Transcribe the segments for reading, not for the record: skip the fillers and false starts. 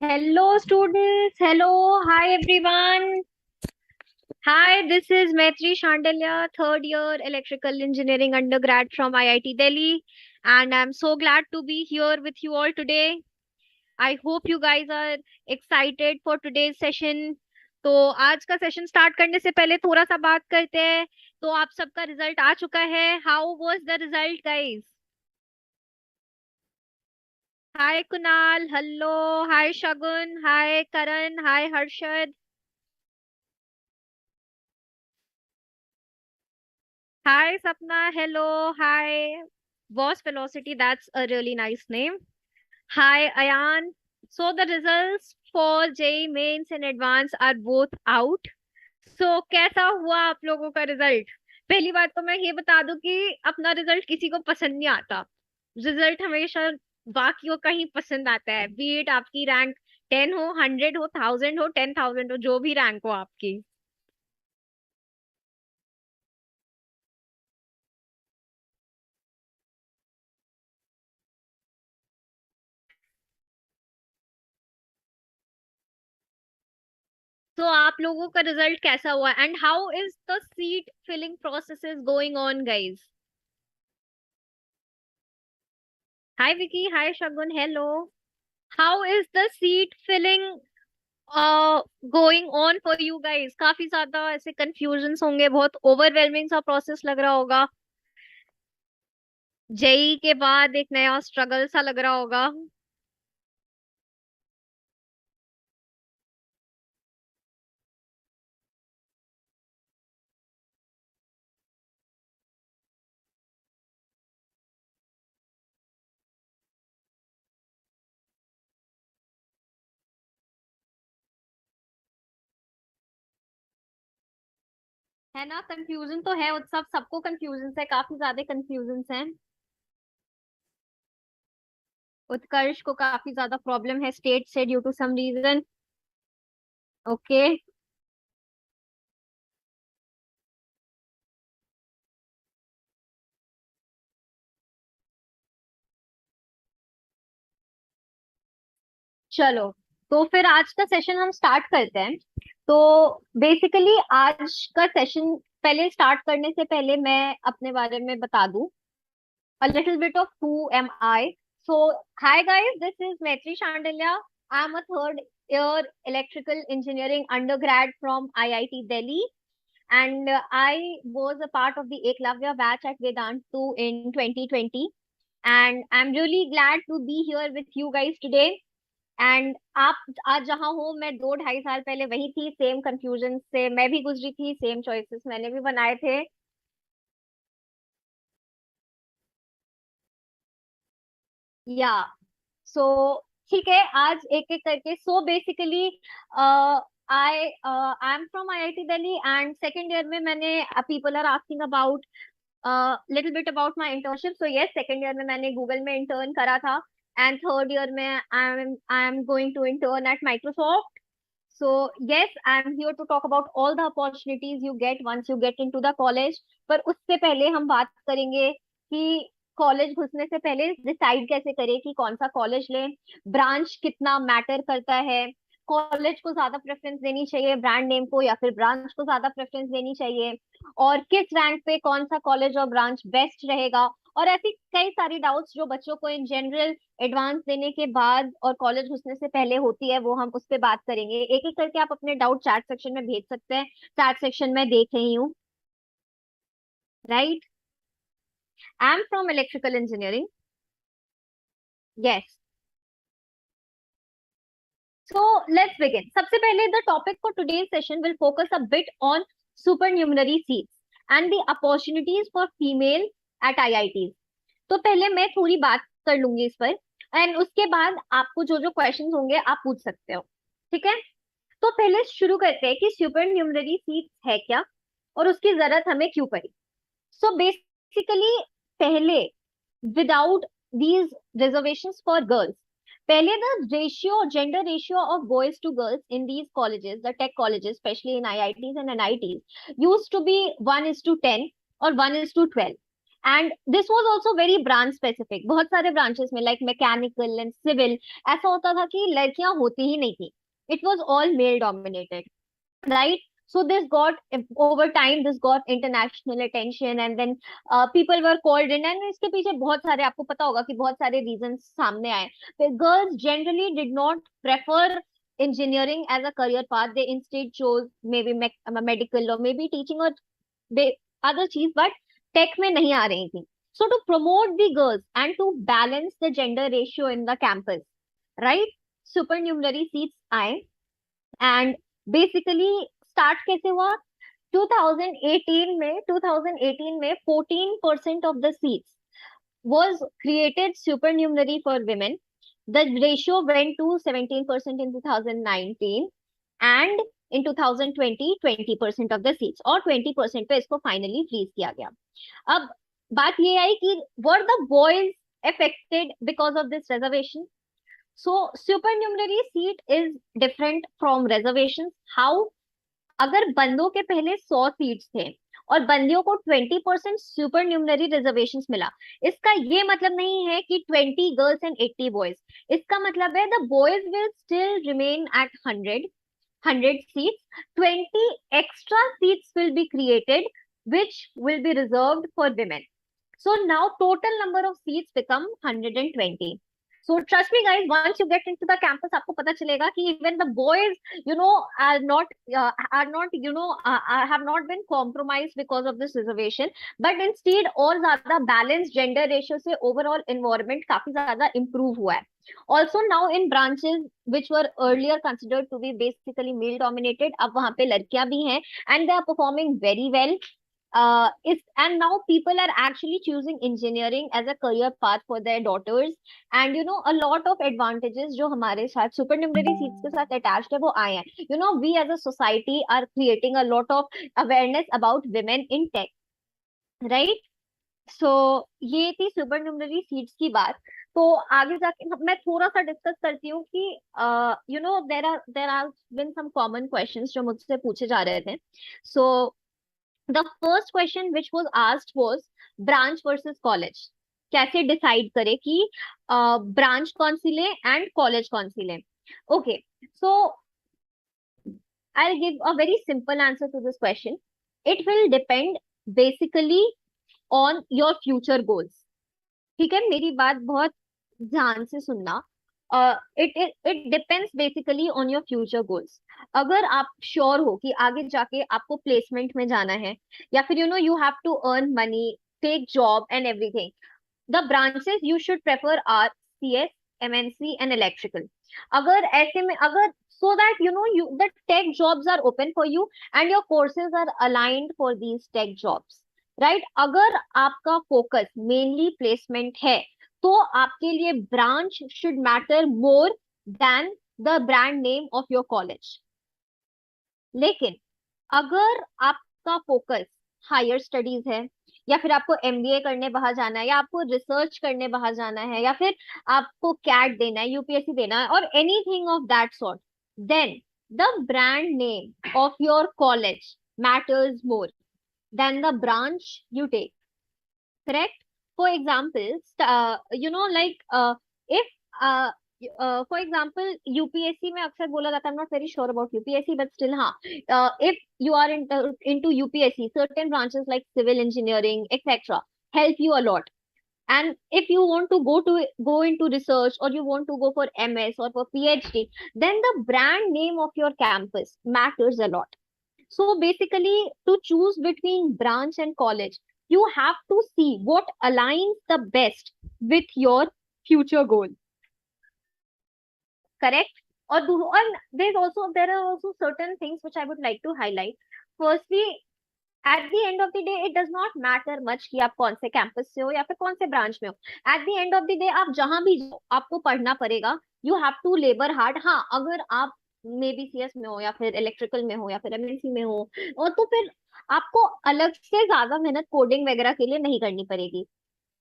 Hello, students. Hello. Hi, everyone. Hi, this is Maitri Shandalya, third year electrical engineering undergrad from IIT Delhi. And I'm so glad to be here with you all today. I hope you guys are excited for today's session. तो आज का session start करने से पहले थोड़ा सा बात करते हैं। तो आप सबका रिजल्ट आ चुका है। How was the result guys? Hi Kunal, hello. Hi Shagun, hi Karan, hi Harshad. Hi, Sapna. Hello. Hi. Boss Velocity. That's a really nice name. Hi, Ayan. So the results for JEE mains and advance are both out. So कैसा हुआ आप लोगों का result? पहली बात तो मैं ये बता दूं कि अपना रिजल्ट किसी को पसंद नहीं आता। रिजल्ट हमेशा बाकियों का ही पसंद आता है। बीट आपकी रैंक 10 हो, 100 हो, 1000 हो, 10,000 हो, जो भी रैंक हो आपकी। तो आप लोगों का रिजल्ट कैसा हुआ and how is the seat filling process is going on guys? Hi Vicky, hi Shagun, hello. How is the seat filling going on for you guys? काफी ज्यादा ऐसे कंफ्यूजन होंगे, बहुत ओवरवेलमिंग सा प्रोसेस लग रहा होगा। जेई के बाद एक नया स्ट्रगल सा लग रहा होगा। है ना, कंफ्यूजन तो है। उत्सव सबको कंफ्यूजन है, काफी ज्यादा कंफ्यूजन हैं। उत्कर्ष को काफी ज्यादा प्रॉब्लम है स्टेट से due to some reason. Okay, चलो। तो फिर आज का सेशन हम स्टार्ट करते हैं। तो बेसिकली आज का सेशन पहले स्टार्ट करने से पहले मैं अपने बारे में बता दूं a little bit of who am I. So hi guys, this is Maitri Shandalya. I'm a third year electrical engineering undergrad from IIT Delhi, and I was a part of the Eklavya batch at Vedant 2 in 2020, and I'm really glad to be here with you guys today. And आप आज जहाँ हो, मैं 2 ढाई साल पहले वही थी, सेम कंफ्यूजन से मैं भी गुजरी थी, सेम चॉइसेस मैंने भी बनाए थे। या सो ठीक है, आज एक एक करके। So basically I'm from IIT Delhi and second year में मैंने people are asking about little bit about my internship. So yes, second year में मैंने Google में intern करा था and third year में I'm going to intern at Microsoft. So yes, I'm here to talk about all the opportunities you get once you get into the college. पर उससे पहले हम बात करेंगे कि कॉलेज घुसने से पहले डिसाइड कैसे करें कि कौन सा कॉलेज लें, ब्रांच कितना मैटर करता है, कॉलेज को ज्यादा प्रेफरेंस देनी चाहिए ब्रांड नेम को या फिर ब्रांच को ज्यादा प्रेफरेंस देनी चाहिए, और किस रैंक पे कौन सा कॉलेज और ब्रांच बेस्ट रहेगा, और ऐसी कई सारी डाउट्स जो बच्चों को इन जनरल एडवांस देने के बाद और कॉलेज घुसने से पहले होती है, वो हम उस पे बात करेंगे। एक एक करके आप अपने डाउट चैट सेक्शन में भेज सकते हैं, चैट सेक्शन में देख रही हूँ। Right, I am from electrical engineering. Yes, so let's begin. सबसे पहले the topic for today's session will focus a bit on supernumerary seats and the opportunities for female at IITs. तो पहले मैं थोड़ी बात कर लूंगी इस पर एंड उसके बाद आपको जो जो क्वेश्चंस होंगे आप पूछ सकते हो, ठीक है? तो पहले शुरू करते हैं कि सुपर न्यूमररी सीट्स है क्या और उसकी जरूरत हमें क्यों पड़ी। सो बेसिकली पहले without these reservations for girls, पहले the ratio gender ratio of boys to girls in these colleges, the tech colleges specially in IITs and NITs used to be 1:10 और 1:12 and this was also very branch specific. बहुत सारे branches में like mechanical and civil ऐसा होता था कि लड़कियां होती ही नहीं थी, it was all male dominated, right? So this got over time, this got international attention and then people were called in, and इसके पीछे बहुत सारे, आपको पता होगा कि बहुत सारे reasons सामने आए। Girls generally did not prefer engineering as a career path, they instead chose maybe medical or maybe teaching or other चीज, but tech में नहीं आ रही थी। So to promote the girls and to balance the gender ratio in the campus, right, supernumerary seats आए and basically start कैसे हुआ? 2018 में 14% of the seats was created supernumerary for women. The ratio went to 17% in 2019 and in 2020 20% of the seats, और 20% पे इसको finally freeze किया गया। अब बात ये आई कि were the boys affected because of this reservation? So supernumerary seat is different from reservations. How? अगर बंदों के पहले 100 सीट्स थे और बंदियों को 20% सुपर न्यूमररी रिजर्वेशन मिला, इसका ये मतलब नहीं है कि 20 गर्ल्स एंड 80 बॉयज। इसका मतलब है the boys will still remain at 100 seats, 20 extra seats will be created which will be reserved for women. So now total number of seats become 120. So trust me guys, once you get into the campus, आपको पता चलेगा कि even the boys, you know, are not, you know, have not been compromised because of this reservation, but instead और ज्यादा balanced gender ratio से overall environment काफी ज्यादा improve हुआ है। Also now in branches which were earlier considered to be basically male dominated, अब वहाँ पे लड़कियां भी हैं and they are performing very well. And now people are actually choosing engineering as a career path for their daughters, and you know a lot of advantages जो हमारे साथ supernumerary seats के साथ attached है वो आए हैं। You know, we as a society are creating a lot of awareness about women in tech, right? So ये थी supernumerary seats की बात। तो आगे जाके मैं थोड़ा सा डिस्कस करती हूँ कि you know there are been some common questions जो मुझसे पूछे जा रहे थे। So the first question which was asked was branch versus college। कैसे डिसाइड करें कि ब्रांच कौन सी ले एंड कॉलेज कौन सी ले? Okay, so I'll give a very simple answer to this question. It will depend basically on your future goals. ठीक है, मेरी बात बहुत ध्यान से सुनना। It depends basically on your future goals. अगर आप श्योर हो कि आगे जाके आपको प्लेसमेंट में जाना है या फिर you know you have to earn money, take job and everything, the branches you should prefer are CS, MNC and electrical. अगर ऐसे में अगर so that you know you the tech jobs are open for you and your courses are aligned for these tech jobs, right? अगर आपका focus mainly placement है तो आपके लिए branch should matter more than the brand name of your college. लेकिन अगर आपका focus higher studies है, या फिर आपको एमबीए करने बाहर जाना है, या आपको रिसर्च करने बाहर जाना है, या फिर आपको कैट देना है, यूपीएससी देना है, और anything of that sort, then the brand name of your college matters more than the branch you take. Correct? For example, like if for example UPSC में अक्सर बोला जाता है, I'm not very sure about UPSC, but still हाँ, if you are into UPSC, certain branches like civil engineering etc help you a lot. And if you want to go into research, or you want to go for MS or for PhD, then the brand name of your campus matters a lot. So basically, to choose between branch and college, you have to see what aligns the best with your future goal. Correct? And there are also certain things which I would like to highlight. Firstly, at the end of the day, it does not matter much कि आप कौन से campus से हो या फिर कौन से ब्रांच में हो. At the end of the day, आप जहां भी जाओ, आपको पढ़ना पड़ेगा. You have to labor hard. हाँ, अगर आप मे बी सीएस में हो, या फिर इलेक्ट्रिकल में हो, या फिर एमएनसी में हो, और तो फिर आपको अलग से ज्यादा मेहनत कोडिंग वगैरह के लिए नहीं करनी पड़ेगी.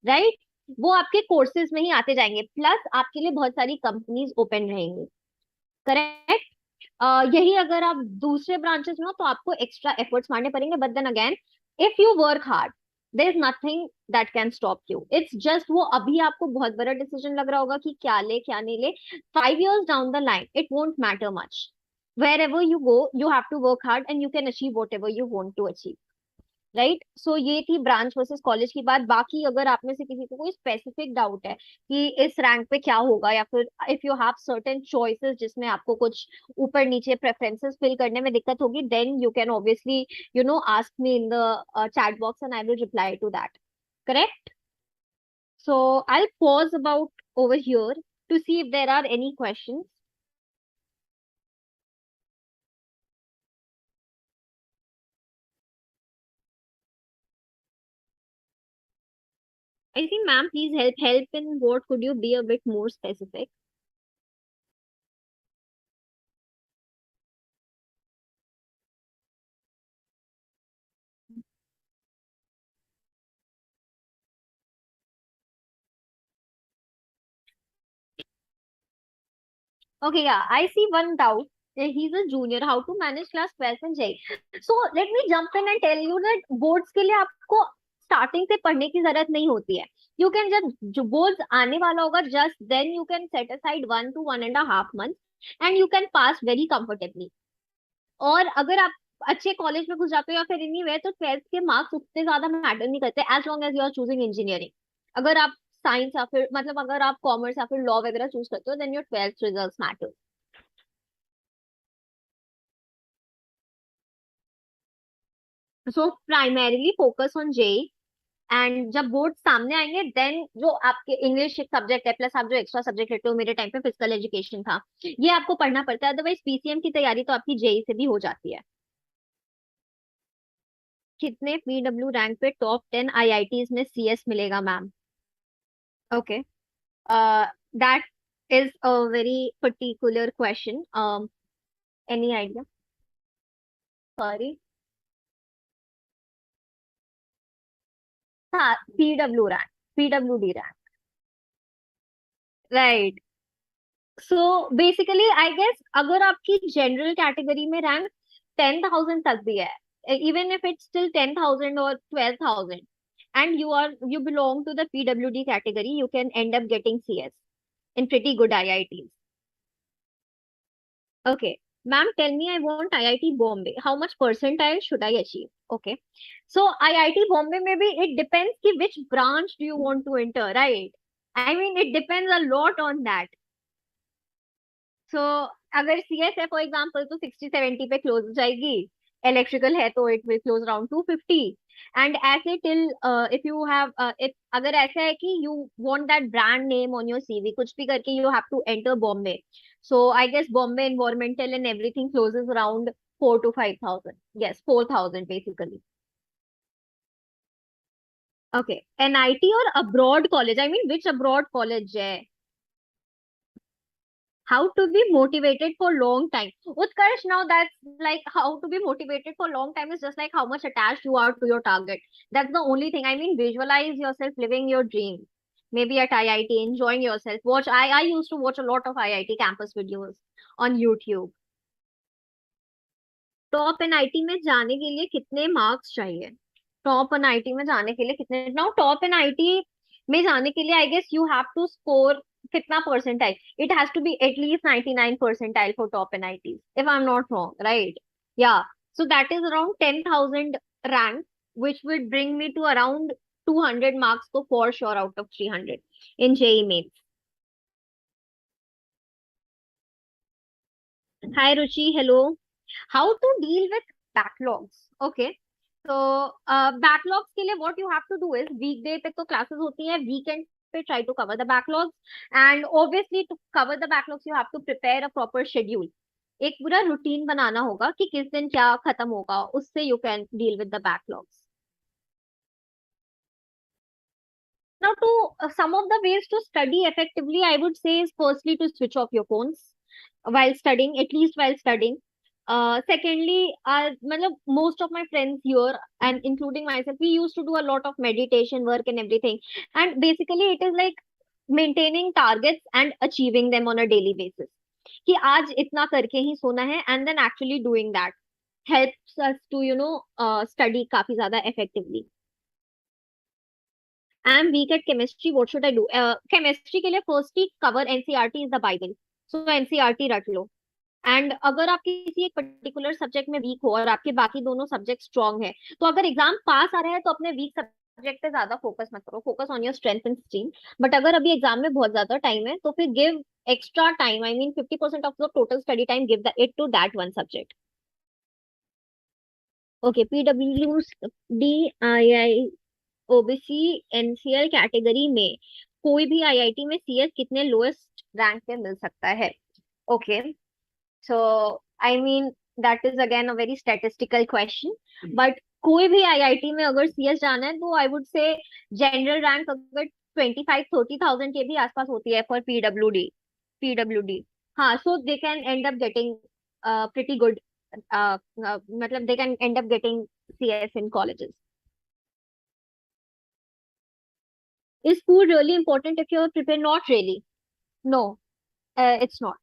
राइट? वो आपके कोर्सेज में ही आते जाएंगे, प्लस आपके लिए बहुत सारी कंपनीज ओपन रहेंगी. करेक्ट? यही अगर आप दूसरे ब्रांचेस में हो तो आपको एक्स्ट्रा एफर्ट्स मारने पड़ेंगे, but then again if you work hard there is nothing that can stop you. It's just वो अभी आपको बहुत बड़ा डिसीजन लग रहा होगा कि क्या ले क्या नहीं ले. 5 years down the line it won't matter much. Wherever you go, you have to work hard and you can achieve whatever you want to achieve. Right? So ये थी ब्रांच वर्सेस कॉलेज की बात. बाकी अगर आप में से किसी को कोई स्पेसिफिक डाउट है कि इस रैंक पे क्या होगा, या फिर if you have certain choices जिसमें आपको कुछ ऊपर नीचे प्रेफरेंसेस फिल करने में दिक्कत होगी, then you can obviously ask me in the chat box and I will reply to that. Correct? So I pause about over here to see if there are any questions. I think, ma'am, please help in what could you be a bit more specific? Okay, yeah, I see one doubt. He's a junior. How to manage class 12 and JEE? So let me jump in and tell you that boards के लिए आपको starting से पढ़ने की जरूरत नहीं होती है. You can just जो boards आने वाला होगा, just then you can set aside 1 to 1.5 months and you can pass very comfortably. और अगर आप अच्छे कॉलेज में घुस जाते हो या फिर एनीवेयर, तो 12th के मार्क्स उतने ज्यादा मैटर नहीं करते as long as you are choosing engineering. अगर आप साइंस या फिर मतलब अगर आप कॉमर्स या फिर लॉ वगैरह चूज करते हो, then your 12th results matter. So primarily focus on JEE, and जब बोर्ड सामने आएंगे देन जो आपके इंग्लिश एक सब्जेक्ट है, प्लस आप जो एक्स्ट्रा सब्जेक्ट लेते हो, मेरे टाइम पे फिजिकल एजुकेशन था, ये आपको पढ़ना पड़ता है. अदरवाइज पीसीएम की तैयारी तो आपकी जेई से भी हो जाती है. कितने पीडब्ल्यू रैंक पे टॉप 10 आईआईटीज में सीएस मिलेगा, ma'am? Okay, that is a very particular question. Any idea? Sorry. हाँ, PW rank, PWD rank. Right. So basically I guess अगर आपकी जनरल कैटेगरी में रैंक 10,000 तक भी है, इवन इफ इट्स स्टिल 10,000 और 12,000, and you belong to the PWD category, you can end up getting CS in pretty good IITs. Okay, ma'am, tell me, I want IIT Bombay. How much percentile should I achieve? Okay, so IIT Bombay, maybe it depends ki which branch do you want to enter, right? I mean, it depends a lot on that. सो अगर CS है for example तो 60-70 पे close हो जाएगी. Electrical है तो it will close around 250. And ऐसे till if you have if अगर ऐसा है कि you want that brand name on your CV, कुछ भी करके you have to enter Bombay, so I guess Bombay environmental and everything closes around 4 to 5,000. yes, 4,000 basically. Okay, NIT और abroad college, I mean which abroad college है? How to be motivated for long time. Utkarsh, now that's like how to be motivated for long time is just like how much attached you are to your target. That's the only thing. I mean, visualize yourself living your dream. Maybe at IIT, enjoying yourself. I used to watch a lot of IIT campus videos on YouTube. Top NIT में जाने के लिए कितने marks चाहिए? Top NIT में जाने के लिए कितने, नाउ टॉप एनआईटी में जाने के लिए I guess you have to score कितना percentile? It has to be at least 99 percentile for top NIT, if I am not wrong, right? Ya, so that is around 10,000 rank, which would bring me to around 200 marks, so for sure out of 300 in JEE mains. Hi Ruchi, hello. How to deal with backlogs? Okay. So backlogs के लिए what you have to do is weekday पे तो classes होती है, weekend पे try to cover the backlogs, and obviously to cover the backlogs you have to prepare a proper schedule. एक पूरा routine बनाना होगा कि किस दिन क्या खत्म होगा, उससे you can deal with the backlogs. Now to some of the ways to study effectively, I would say is firstly to switch off your phones while studying, at least while studying. Secondly, most of my friends here and including myself, we used to do a lot of meditation work and everything. And basically, it is like maintaining targets and achieving them on a daily basis. कि आज इतना करके ही सोना है, and then actually doing that helps us to study काफी ज्यादा effectively. I am weak at chemistry. What should I do? Chemistry के लिए firstly cover NCERT is the Bible. So NCERT रट लो. एंड अगर आप किसी एक पर्टिकुलर सब्जेक्ट में वीक हो और आपके बाकी दोनों सब्जेक्ट स्ट्रांग है, तो अगर एग्जाम पास आ रहा है तो अपने वीक सब्जेक्ट पे ज्यादा फोकस मत करो, focus on your strength and stream. But अगर अभी एग्जाम में बहुत ज्यादा टाइम है तो फिर give extra time, I mean 50% of the total study time, give the it to that one subject. Okay, पीडब्ल्यू डी, I I, OBC, NCL category में कोई भी आईआईटी में सीएस कितने लोएस्ट रैंक पे मिल सकता है? Okay, so I mean that is again a very statistical question, but कोई भी आईआईटी में अगर सीएस जाना है तो आई वुड से जनरल रैंक अगर 25-30,000 के भी आसपास होती है फॉर पीडब्ल्यूडी. हाँ, so they can end up getting pretty good, मतलब they can end up getting CS in colleges. Is food really important if you're prepared? Not really. No, it's not.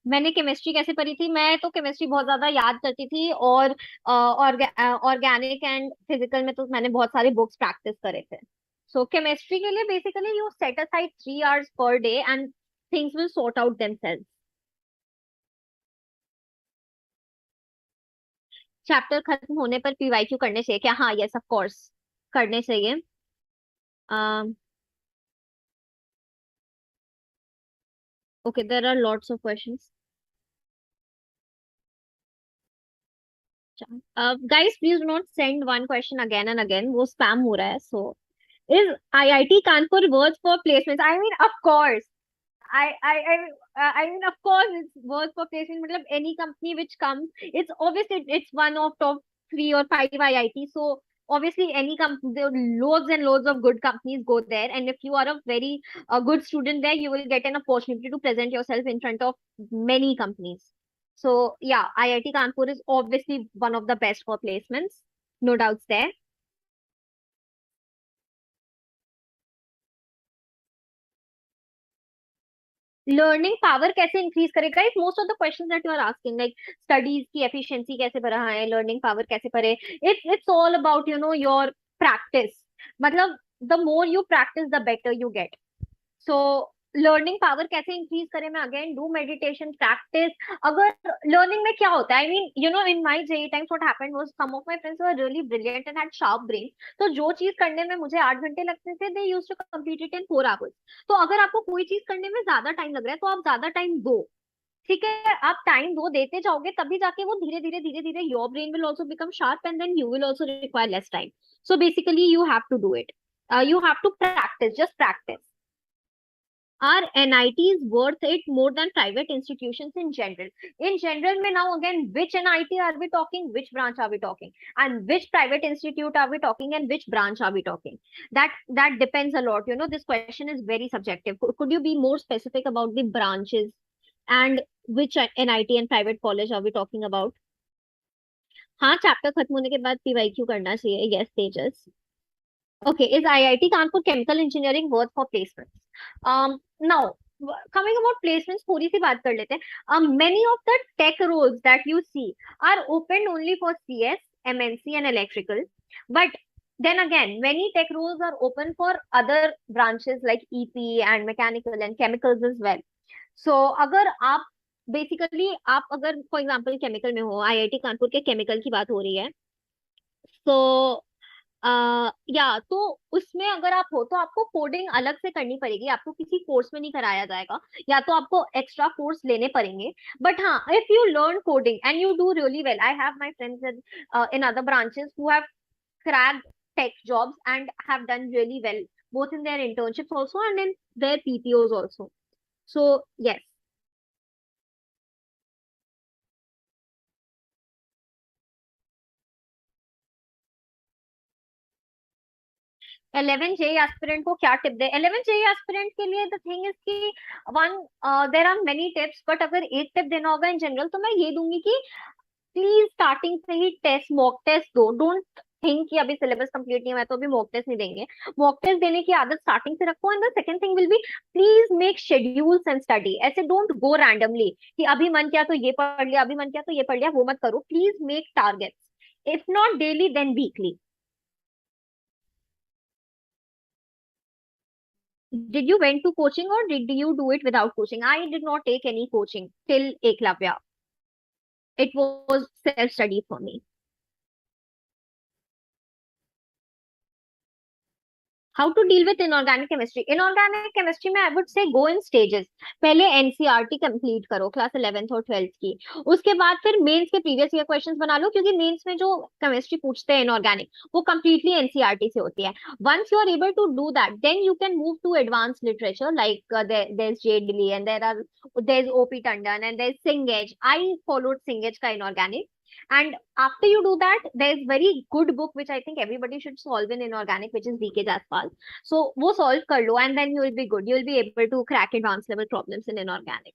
मैंने chemistry कैसे पढ़ी थी? मैं तो chemistry बहुत ज्यादा याद करती थी, और ऑर्गेनिक एंड फिजिकल में तो मैंने बहुत सारे बुक्स प्रैक्टिस करे थे. सो केमिस्ट्री के लिए basically you set aside 3 hours per day and things will sort out themselves. Chapter खत्म होने पर पीवाईक्यू करने चाहिए क्या? हाँ, यस ऑफ कोर्स करने चाहिए. Okay, there are lots of questions. Guys, please do not send one question again and again. वो spam हो रहा है. So, is IIT Kanpur worth for placements? I mean, of course. I mean, of course, it's worth for placement. मतलब any company which comes, it's obviously it's one of top 3 or 5 IIT. So obviously, any company, there are loads and loads of good companies go there. And if you are a very good student there, you will get an opportunity to present yourself in front of many companies. So yeah, IIT Kanpur is obviously one of the best for placements. No doubts there. Learning power कैसे increase करेगा? It most of the questions that you are asking, like studies की efficiency कैसे बढ़ाएं, learning power कैसे बढ़े. It's all about your practice. मतलब the more you practice the better you get. So learning power कैसे increase करें? मैं again do meditation, practice. अगर लर्निंग में क्या होता है, I mean in my JEE times what happened was some of my friends were really brilliant and had sharp brain. तो जो चीज करने में मुझे 8 घंटे लगते थे, they used to complete it in 4 hours. तो अगर आपको कोई चीज करने में ज्यादा टाइम लग रहा है तो आप ज्यादा टाइम दो. ठीक है, आप टाइम दो, देते जाओगे तभी जाके वो धीरे धीरे your brain will also become sharp and then you will also require less time. So basically you have to do it. You have to practice, just practice. Are NITs worth it more than private institutions in general? In general, mein now again, which NIT are we talking? Which branch are we talking? And which private institute are we talking? And which branch are we talking? That depends a lot. You know, this question is very subjective. Could you be more specific about the branches and which NIT and private college are we talking about? हाँ, chapter खत्म होने के बाद PYQ करना चाहिए. Yes, Tejas. Okay, is IIT Kanpur chemical engineering worth for placements? Now, coming about placements, थोड़ी सी बात कर लेते हैं. Many of the tech roles that you see are open only for CS, MNC, and electrical. But then again, many tech roles are open for other branches like EP and mechanical and chemicals as well. So, अगर आप basically आप अगर for example chemical में हो, IIT Kanpur के chemical की बात हो रही है, तो या तो उसमें अगर आप हो तो आपको कोडिंग अलग से करनी पड़ेगी, आपको किसी कोर्स में नहीं कराया जाएगा, या तो आपको एक्स्ट्रा कोर्स लेने पड़ेंगे. बट हाँ, if you learn coding and you do really well, I have my friends in other branches who have cracked tech jobs and have done really well both in their internships also and in their PPOs also. So yes. 11 JEE aspirant को क्या tip दे? 11 JEE aspirant के लिए the thing is कि one, there are many tips, but अगर एक tip देना होगा इन जनरल तो मैं ये दूंगी कि प्लीज स्टार्टिंग से ही टेस्ट, मॉक टेस्ट दो. डोंट थिंक कि अभी सिलेबस कंप्लीट नहीं हुआ है तो अभी मॉक टेस्ट नहीं देंगे. मॉक टेस्ट देने की आदत स्टार्टिंग से रखो. And the second thing will be, please make schedules and study. ऐसे डोंट गो रैंडमली कि अभी मन किया तो ये पढ़ लिया, अभी मन किया तो ये पढ़ लिया. वो मत करो. Please make targets, if not daily then weekly. Did you went to coaching or did you do it without coaching? I did not take any coaching till Eklavya. It was self study for me. How to deal with inorganic chemistry? Inorganic chemistry में I would say go in stages. पहले NCERT complete करो class 11th और 12th की. उसके बाद फिर mains के previous year questions बना लो, क्योंकि मेंस में जो केमिस्ट्री पूछते हैं इनऑर्गेनिक वो completely NCERT से होती है. Once you are able to do that, then you can move to advanced literature like there's J. Dilly and there's OP Tandon and there's Singh. I followed Singh का inorganic. And after you do that, there's very good book which I think everybody should solve in inorganic, which is DK Jaspal. So वो solve कर लो and then you will be good. You will be able to crack advanced level problems in inorganic.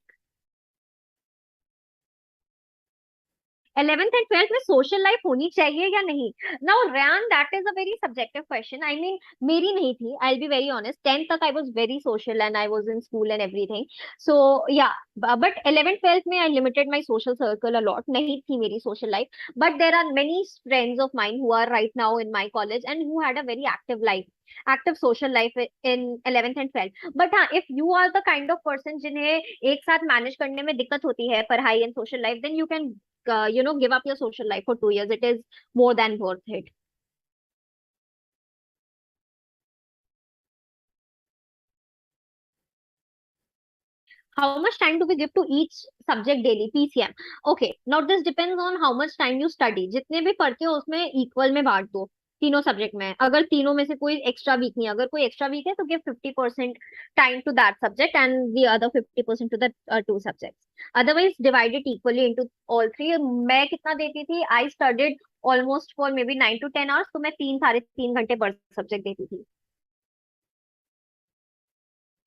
11th and 12th में social life होनी चाहिए या नहीं? Now ran, that is a very subjective question. I mean मेरी नहीं थी, I will be very honest. 10th तक I was very social and I was in school and everything. So ya, but 11th 12th में I limited my social circle a lot. नहीं थी मेरी social life, but there are many friends of mine who are right now in my college and who had a very active life, active social life in 11th and 12th. But हाँ, if you are the kind of person जिन्हें एक साथ manage करने में दिक्कत होती है पढ़ाई and social life, then you can give up your social life for 2 years. It is more than worth it. How much time do we give to each subject daily? PCM. Okay, now this depends on how much time you study. जितने भी पढ़ते हो उसमें equal में बांट दो तीनों subject में. अगर तीनों में से कोई एक्स्ट्रा वीक नहीं, अगर कोई एक्स्ट्रा वीक है तो give 50% time to that subject and the other 50% to the two subjects. Otherwise divide it equally into all three. मैं कितना देती थी? I studied almost for maybe 9 to 10 hours. तो मैं 3 साढ़े 3 घंटे पर सब्जेक्ट देती थी.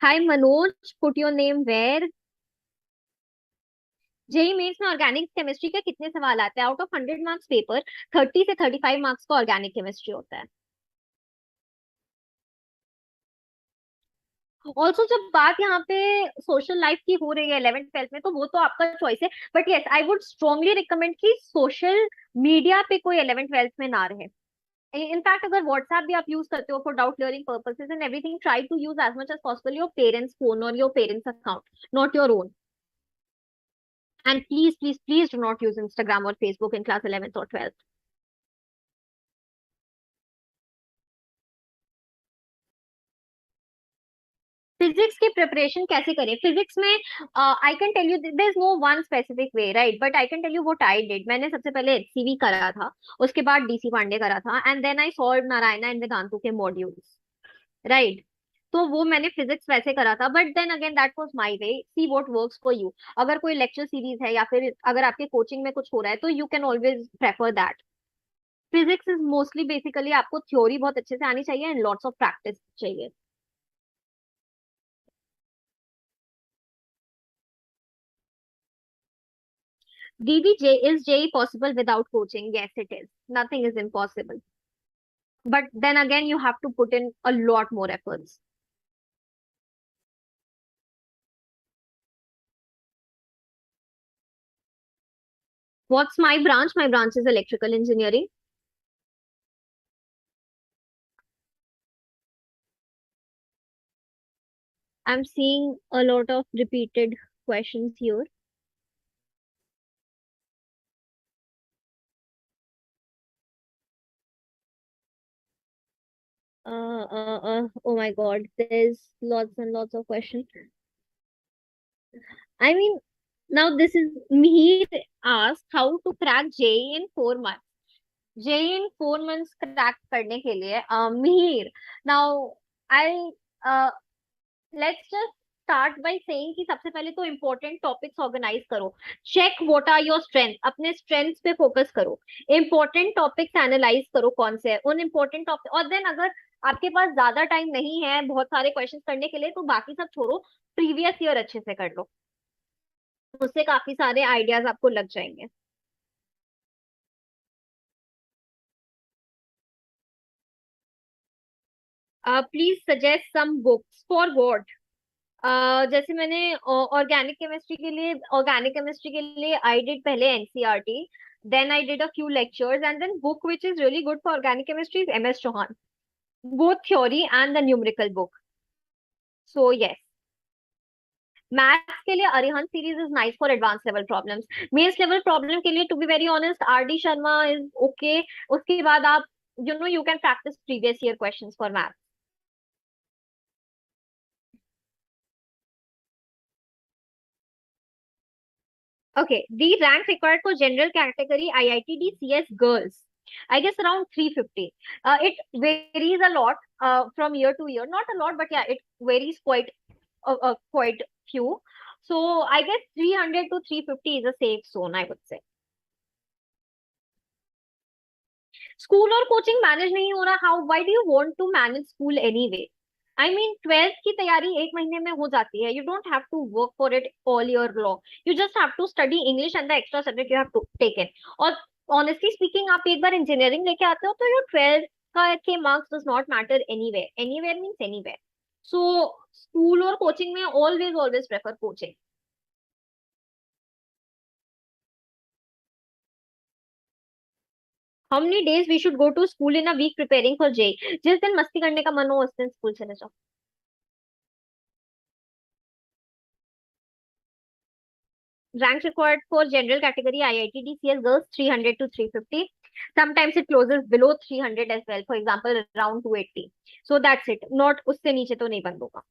Hi Manoj, put your name where. JEE mains में ऑर्गेनिक केमिस्ट्री के कितने सवाल आते हैं? आउट ऑफ 100 मार्क्स पेपर, 30 से 35 मार्क्स का ऑर्गेनिक केमिस्ट्री होता है. ऑल्सो जब बात यहाँ पे सोशल लाइफ की हो रही है 11th 12th में, तो वो तो आपका चॉइस है. But yes, I would strongly recommend कि सोशल मीडिया पे कोई 11th 12th में ना रहे. इनफैक्ट अगर व्हाट्सएप भी आप यूज करते हो for doubt clearing purposes and everything, try to use as much as possible your parents phone और your parents account, not your own. And please, please, please do not use Instagram or Facebook in class 11th or 12th. Physics की preparation कैसे करें? Physics में I can tell you there is no one specific way, right? But I can tell you what I did. मैंने सबसे पहले HCV करा था, उसके बाद DC पांडे करा था, and then I solve Narayana and Vedantu के मॉड्यूल्स, राइट? तो वो मैंने फिजिक्स वैसे करा था, but then again that was my way, see what works for you. अगर कोई लेक्चर सीरीज है या फिर अगर आपके कोचिंग में कुछ हो रहा है तो you can always prefer that. Physics is mostly basically आपको थ्योरी बहुत अच्छे से आनी चाहिए एंड लॉट्स ऑफ प्रैक्टिस चाहिए। दीदी, J is J possible without coaching? Yes, it is. Nothing is impossible. But then again, you have to put in a lot more efforts. What's my branch? My branch is electrical engineering. I'm seeing a lot of repeated questions here. Oh my God, there's lots and lots of questions. I mean, now this is Mihir asked how to crack JEE in 4 months. JEE in 4 months crack करने के लिए, Mihir, now I uh, let's just start by saying कि सबसे पहले तो important topics organize करो. Check what are your strengths. अपने strengths पे focus करो. Important topics analyze करो कौन से हैं. उन important topics, और then अगर आपके पास ज्यादा टाइम नहीं है बहुत सारे क्वेश्चंस करने के लिए तो बाकी सब छोड़ो, प्रीवियस ईयर अच्छे से कर लो, उससे काफी सारे आइडियाज आपको लग जाएंगे. Please suggest some books for what? जैसे मैंने ऑर्गेनिक केमिस्ट्री के लिए आई डिड पहले NCERT, then I did a few lectures, and then book which is really good for organic chemistry is M S Chauhan, both theory and the numerical book. So yes. Maths के लिए Arihant series is nice for advance level problems. Mains level problem के लिए to be very honest R D Sharma is okay. उसके बाद आप you can practice previous year questions for math. Okay, the rank required for general category IITD CS girls, I guess around 350. It varies a lot from year to year. Not a lot, but yeah, it varies quite few. So I guess 300 to 350 is a safe zone, I would say. School और coaching manage नहीं हो रहा, how why do you want to manage school anyway? I mean 12th की तैयारी 1 महीने में हो जाती है. You don't have to work for it all year long. You just have to study English and the extra subject you have to taken. और honestly speaking, आप एक बार इंजीनियरिंग लेके आते हो तो योर 12th का के marks does not matter anywhere. Anywhere means anywhere. So school और कोचिंग में always always prefer coaching. How many days we should go to school in a week preparing for J? जिस दिन मस्ती करने का मन हो उस दिन स्कूल चले जाओ. Ranks required for general category IIT DCS girls 300 to 350. Sometimes it closes below 300 as well. For example, around 280. So that's it. Not उससे नीचे तो नहीं बंद होगा.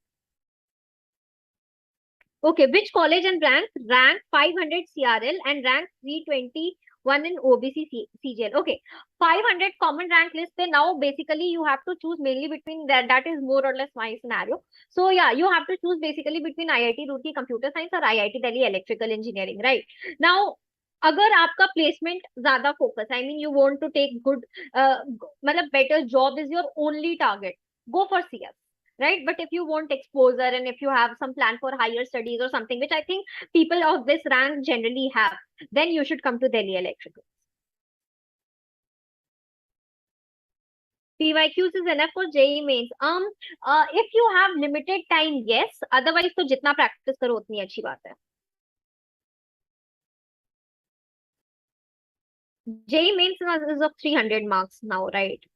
Okay, which college and rank 500 CRL and rank 321 in OBC CGL? Okay, 500 common rank list. Then now basically you have to choose mainly between that. That is more or less my scenario. So yeah, you have to choose basically between IIT Roorkee Computer Science or IIT Delhi Electrical Engineering, right? Now अगर आपका placement ज्यादा focus, I mean you want to take good, मतलब better job is your only target, go for CS, right? But if you want exposure and if you have some plan for higher studies or something, which I think people of this rank generally have, then you should come to Delhi Electrical. PYQs is enough for JEE mains. If you have limited time, yes. Otherwise, तो जितना practice करो उतनी अच्छी बात है. JEE mains is of 300 marks now, right?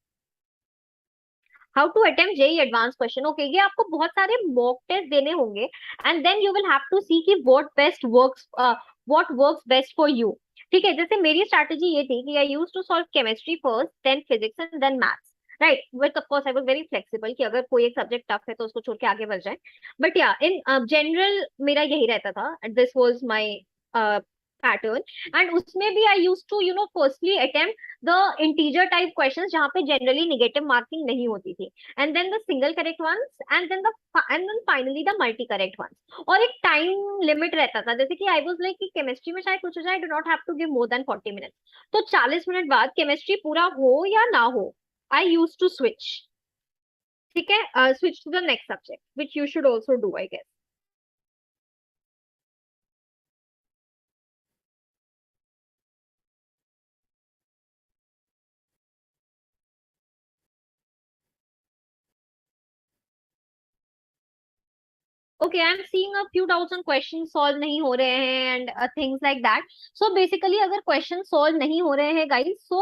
How to attempt JEE advance question. Okay, ये आपको बहुत सारे मॉक टेस्ट देने होंगे and then you will have to see कि what works best for you. ठीक है, जैसे मेरी स्ट्रैटेजी ये थी कि I use to solve chemistry first, then physics and then maths, right? With of course I was very flexible कि अगर कोई एक सब्जेक्ट टफ है तो उसको छोड़ के आगे बढ़ जाए. बट या इन जनरल मेरा यही रहता था. This was my pattern, and उसमें भी I use to firstly attempt the integer type questions जहाँ पे जनरली नेगेटिव मार्किंग नहीं होती थी, and then the single correct ones, and then finally the multi correct ones. और एक टाइम लिमिट रहता था, जैसे कि आई वाज लाइक कि केमिस्ट्री में शायद कुछ हो जाए, do not have to give more than 40 minutes, तो 40 मिनट बाद केमिस्ट्री पूरा हो या ना हो, आई यूज टू स्विच। ठीक है, switch to the next subject which you should also do I guess. Okay, I'm seeing a few doubts on questions solve नहीं हो रहे हैं and things like that. So basically अगर question solve नहीं हो रहे हैं guys, so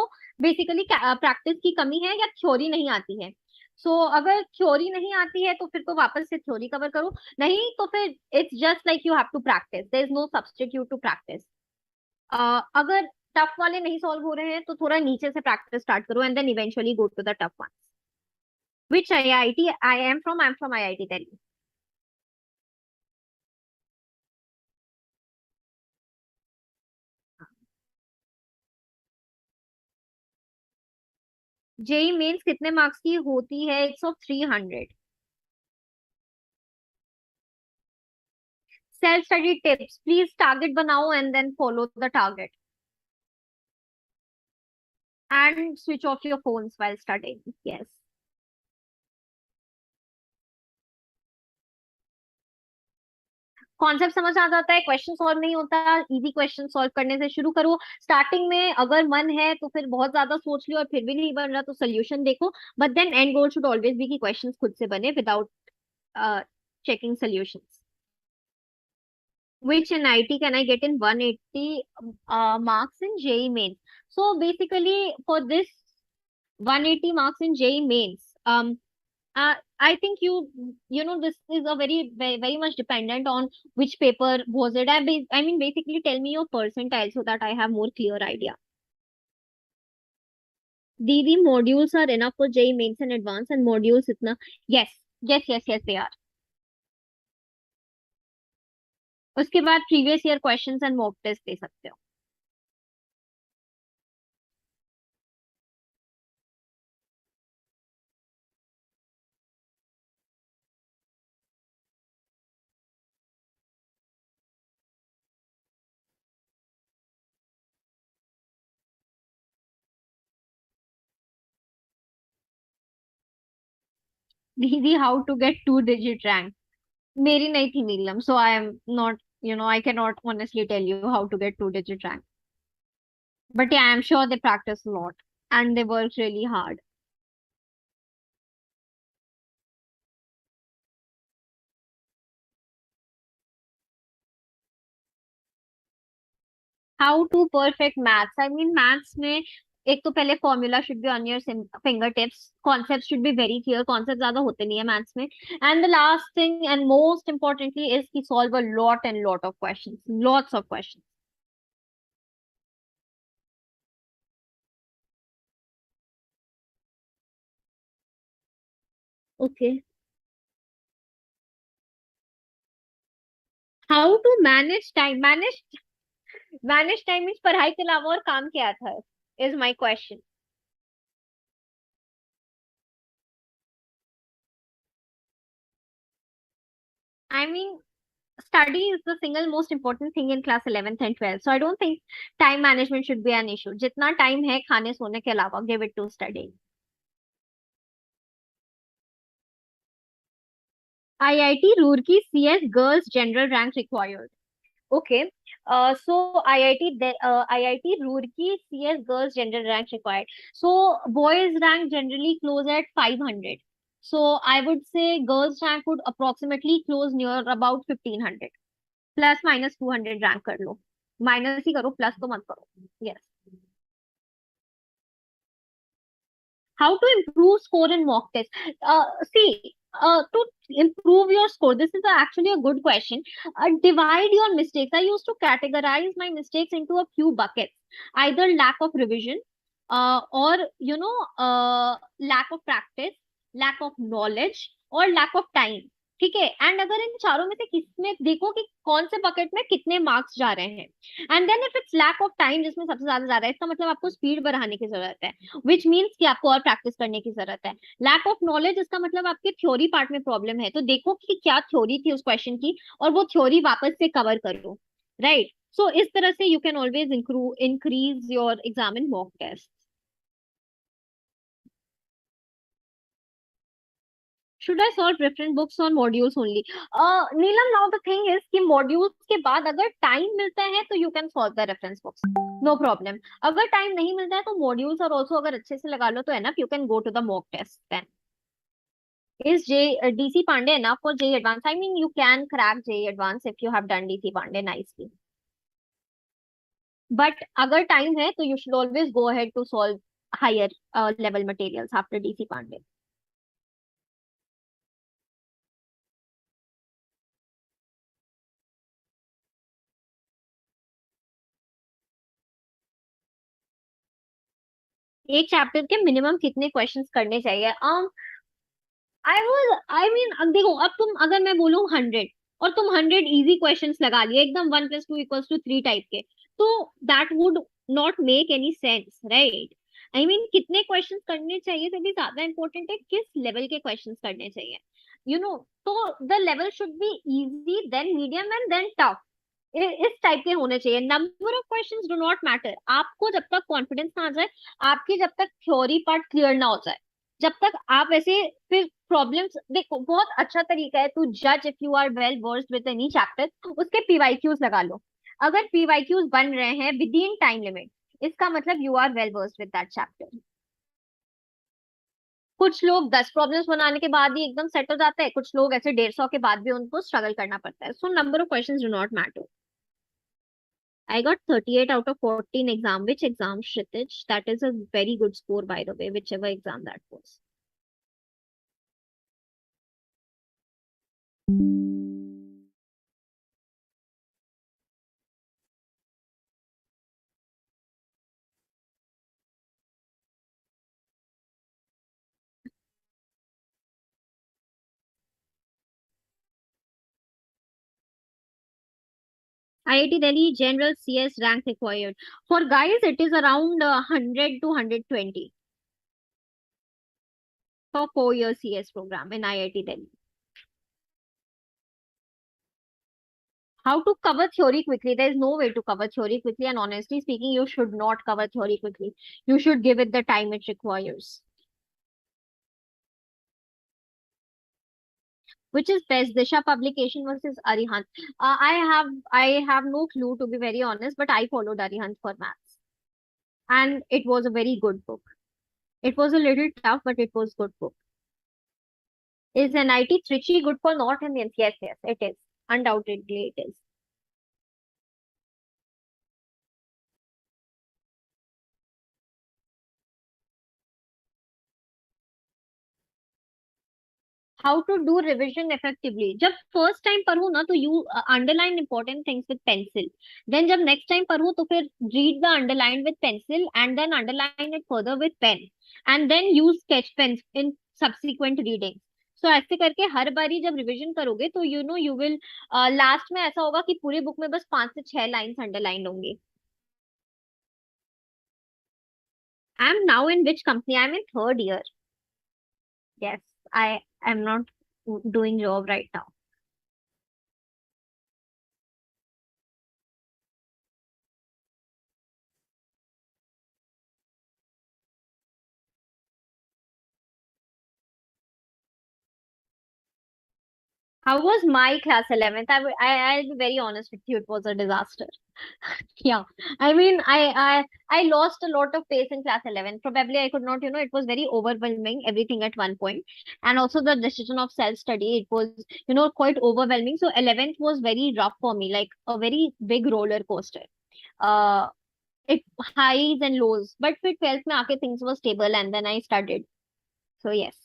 basically practice की कमी है या थ्योरी नहीं आती है। So अगर थ्योरी नहीं आती है तो फिर तो वापस से थ्योरी कवर करो, नहीं तो फिर it's just like you have to practice. There is no substitute to practice. अगर टफ वाले नहीं सॉल्व हो रहे हैं तो थोड़ा नीचे से प्रैक्टिस स्टार्ट करो and then eventually go to the tough one. Which IIT I am from? I'm from IIT Delhi. JEE mains कितने मार्क्स की होती है? It's of 300। Self study tips, please target बनाओ and then follow the target and switch off your phones while studying. Yes, concept समझ आ जाता है, question solve नहीं होता, इजी क्वेश्चन सॉल्व करने से शुरू करो। स्टार्टिंग में अगर मन है तो फिर बहुत ज्यादा सोच लियो और फिर भी नहीं बन रहा तो सोल्यूशन देखो, but then and goal should always be कि क्वेश्चंस खुद से बने without checking solutions. Which NIT can I get in 180 marks in JEE mains? So basically, for this 180 marks in JEE mains, I think this is a very much dependent on which paper was it. I mean, basically, tell me your percentile so that I have more clear idea. Didi, modules are enough for JEE mains and advanced, and modules itna? Yes, yes, they are. उसके बाद previous year questions and mock test दे सकते हो। दीदी, how to get 2 digit rank? मेरी नहीं थी नीलम, so I am not, I cannot honestly tell you how to get 2 digit rank. But yeah, I'm sure they practice a lot and they work really hard. How to perfect maths? I mean, maths में एक तो पहले formula should be on your finger tips, concept should be very clear, concept ज्यादा होते नहीं है maths में, and the last thing and most importantly is की solve a lot and lot of questions, lots of questions. Okay, how to manage time? Manage time means पढ़ाई के अलावा और काम क्या था, is my question. I mean, study is the single most important thing in class 11th and 12th. So I don't think time management should be an issue. जितना time है खाने सोने के अलावा, give it to studying. IIT Roorkee CS girls general rank required. Okay. IIT Roorkee CS girls general rank required. So boys rank generally close at 500. So I would say girls rank would approximately close near about 1500. Plus minus 200 rank कर लो, minus ही करो, plus तो मत करो। Yes. How to improve score in mock test? See, to improve your score, this is actually a good question. Divide your mistakes. I used to categorize my mistakes into a few buckets, either lack of revision, or lack of practice, lack of knowledge, or lack of time. ठीक है, and अगर इन चारों में से किसमें देखो कि कौन से बकेट में कितने मार्क्स जा रहे हैं, and then if it's lack of time जिसमें सबसे ज्यादा जा रहा है, इसका मतलब आपको स्पीड बढ़ाने की जरूरत है, विच मीन्स कि आपको और प्रैक्टिस करने की जरूरत है। लैक ऑफ नॉलेज, इसका मतलब आपके थ्योरी पार्ट में प्रॉब्लम है, तो देखो कि क्या थ्योरी थी उस क्वेश्चन की और वो थ्योरी वापस से कवर करो, राइट। सो इस तरह से you can always increase your exam in mock test. Should I solve reference books on modules only? Neelam, now the thing is कि modules के बाद अगर time मिलता है तो you can solve the reference books, no problem. अगर time नहीं मिलता है तो modules और also अगर अच्छे से लगा लो तो enough, you can go to the mock test then. Is DC Pandey enough for JEE Advanced? I mean, you can crack JEE Advanced if you have done DC Pandey nicely. But अगर time है तो you should always go ahead to solve higher level materials after DC Pandey. एक chapter के minimum कितने questions करने चाहिए? I mean अब देखो, अब तुम अगर मैं बोलूं 100 और तुम 100 इजी क्वेश्चंस लगा लिए एकदम 1 + 2 = 3 टाइप के, तो that would not make any sense, right. I mean कितने क्वेश्चंस करने चाहिए से भी ज्यादा इंपॉर्टेंट है किस लेवल के क्वेश्चंस करने चाहिए, यू नो। तो the level should be easy, then medium and then tough, इस टाइप के होने चाहिए। Number of questions do not matter, आपको जब तक कॉन्फिडेंस ना आ जाए, आपकी जब तक थ्योरी पार्ट क्लियर ना हो जाए, जब तक आप ऐसे फिर प्रॉब्लम्स देखो, बहुत अच्छा तरीका है टू जज if you are well versed with any chapter, उसके पीवाईक्यूज लगा लो। अगर पीवाईक्यूज बन रहे हैं विद इन टाइम लिमिट, इसका मतलब you are well versed with that chapter. कुछ लोग 10 प्रॉब्लम्स बनाने के बाद ही एकदम सेट हो जाते हैं, कुछ लोग ऐसे 150 के बाद भी उनको स्ट्रगल करना पड़ता है। So number of questions do not matter. I got 38 out of 14 exam. Which exam, Kshitij? That is a very good score, by the way, whichever exam that was. IIT Delhi General CS rank required. For guys, it is around 100 to 120 for 4 year CS program in IIT Delhi. How to cover theory quickly? There is no way to cover theory quickly, and honestly speaking, you should not cover theory quickly. You should give it the time it requires. Which is best, Disha publication versus Arihant? I have no clue, to be very honest, but I followed Arihant for maths, and it was a very good book. It was a little tough, but it was good book. Is NIT Trichy good for North Indians? Yes, yes, it is. Undoubtedly, it is. How to do revision effectively? जब first time पढ़ो ना तो you underline important things with pencil. Then जब next time पढ़ो तो फिर read the underline with pencil and then underline it further with pen. And then use sketch pens in subsequent reading. So ऐसे करके हर बारी जब रिविजन करोगे तो you will लास्ट में ऐसा होगा कि पूरे बुक में बस 5 से 6 लाइंस अंडरलाइन होंगी. I am now in which company? I am in third year. Yes, I am not doing job right now. How was my class 11th? I'll be very honest with you, it was a disaster. Yeah, I mean, I lost a lot of pace in class 11. Probably I could not, it was very overwhelming, everything at one point. And also the decision of self-study, it was, quite overwhelming. So 11th was very rough for me, like a very big roller coaster. Uh, it highs and lows. But फिर 12th में आके things were stable and then I studied. So yes.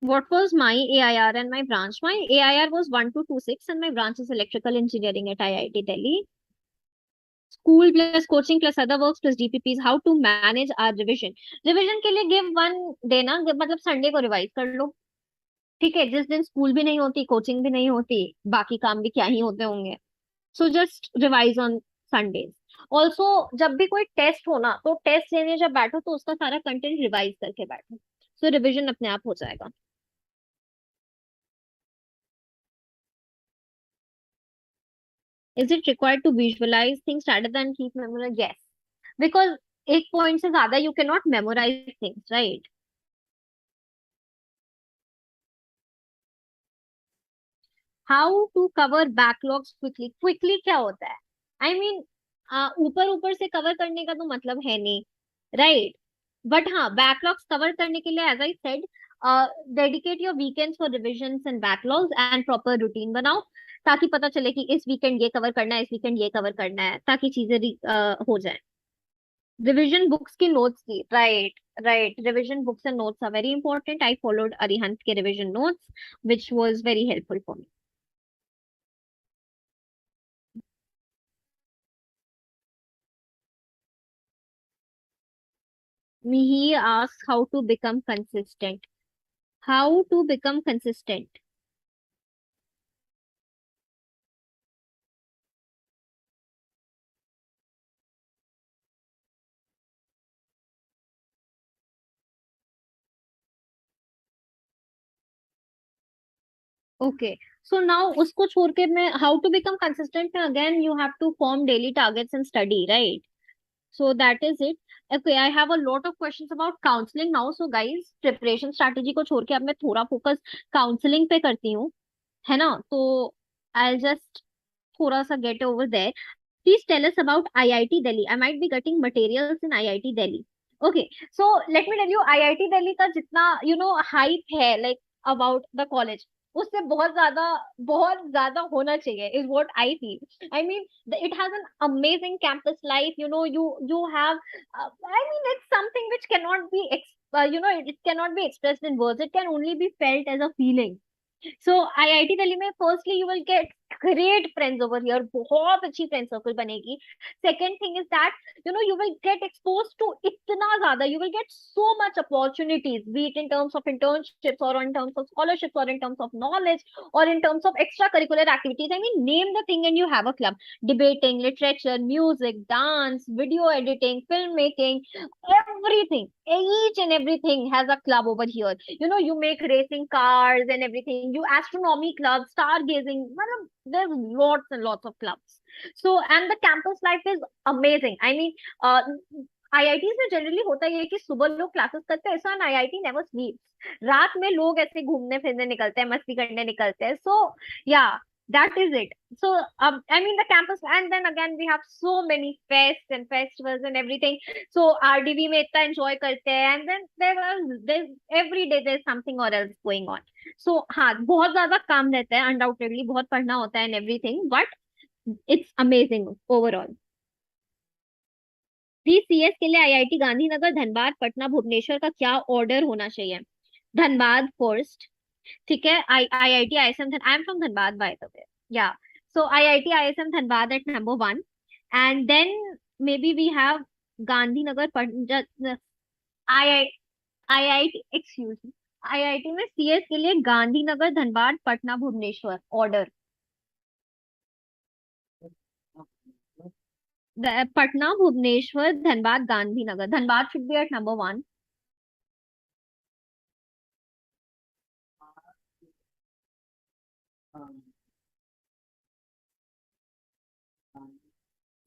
What was my AIR and my branch? My AIR was 1226 and my branch is electrical engineering at IIT Delhi. school plus coaching plus other works plus DPPs, how to manage our revision. Revision के लिए give one day ना, मतलब Sunday को revise कर लो, ठीक है, जिस दिन स्कूल भी नहीं होती, कोचिंग भी नहीं होती, बाकी काम भी क्या ही होते होंगे, so just revise on Sundays. Also जब भी कोई टेस्ट हो ना, तो टेस्ट लेने जब बैठो तो उसका सारा कंटेंट रिवाइज करके बैठो, सो रिविजन अपने आप हो जाएगा। Is it required to visualize things rather than keep memorizing? Yes, because एक पॉइंट से ज्यादा you can not memorize things, right? How to cover backlogs quickly? Quickly क्या होता है? आई I मीन ऊपर ऊपर से कवर करने का तो मतलब है नहीं, राइट? बट हाँ, बैकलॉग्स कवर करने के लिए as I said, dedicate your weekends for revisions and backlogs and proper routine बनाओ, ताकि पता चले कि इस वीकेंड ये कवर करना है, इस वीकेंड ये कवर करना है, ताकि चीजें हो जाए। रिविजन बुक्स की नोट्स की, right, right, revision books and notes are very important. I followed Arihant के revision notes which was very helpful for me. He asks how to become consistent. How to become consistent? Okay. So now उसको छोड़ के मैं how to become consistent में again you have to form daily targets and study, right? So that is it. Okay, I have a lot of questions about counseling now. So guys, preparation strategy को छोड़ के अब मैं थोड़ा focus counselling पे करती हूँ, है ना? तो I'll just थोड़ा सा get over there. Please tell us about IIT Delhi. I might be getting materials in IIT Delhi. Okay, so let me tell you, IIT Delhi का जितना hype है like about the college, उससे बहुत ज्यादा होना चाहिए is what I feel. I mean, it has an amazing campus life. You have, I mean, it's something which cannot be it cannot be expressed in words. It can only be felt as a feeling. So IIT Delhi में firstly you will get great friends over here, बहुत अच्छी friend circle बनेगी। Second thing is that you will get expose to इतना ज्यादा, you will get so much opportunities, be it in terms of internships और in terms of scholarships और in terms of knowledge और in terms of extra curricular activities. I mean, name the thing and you have a club. Debating, literature, music, dance, video editing, film making, everything, each and everything has a club over here. You make racing cars and everything, you astronomy club, stargazing, well, there's lots and lots of clubs. So and the campus life is amazing. I mean, uh, IITs में generally होता ये है कि सुबह लोग classes करते हैं, ऐसा आईआईटी नेवर स्लीप्स। रात में लोग ऐसे घूमने फिरने निकलते हैं, मस्ती करने निकलते हैं। सो या, that is it. So I mean, the campus, and then again we have so many fests and festivals and everything. So RDV में इतना enjoy करते हैं, and then there's every day there's something or else going on. So हाँ, बहुत ज्यादा काम रहता है undoubtedly, बहुत पढ़ना होता है and everything, but it's amazing overall। Please CS के लिए आईआईटी गांधीनगर, धनबाद, पटना, भुवनेश्वर का क्या ऑर्डर होना चाहिए? धनबाद फर्स्ट, ठीक है। IIT ISM, I am from Dhanbad by the way, या। सो IIT ISM Dhanbad at number one, and then maybe we have Gandhinagar, IIT, excuse me, IIT में सीएस के लिए Gandhinagar, Dhanbad, Patna, Bhubaneswar order. Patna, Bhubaneswar, Dhanbad, Gandhinagar. Dhanbad should be at number one.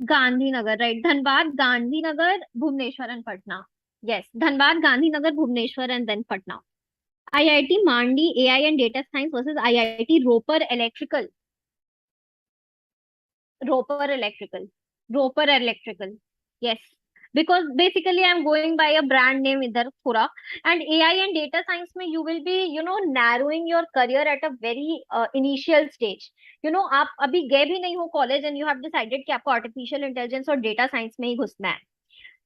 Gandhinagar, right. Dhanbad, Gandhinagar, Bhubaneswar and Patna. Yes, Dhanbad, Gandhinagar, Bhubaneswar and then Patna. IIT Mandi AI and data science versus IIT Ropar electrical. Ropar electrical, Ropar electrical, yes, because basically I'm going by a brand name idhar thora, and AI and data science mein you will be narrowing your career at a very initial stage। आप अभी गए भी नहीं हो college and you have decided कि आपको artificial intelligence और data science में ही घुसना है,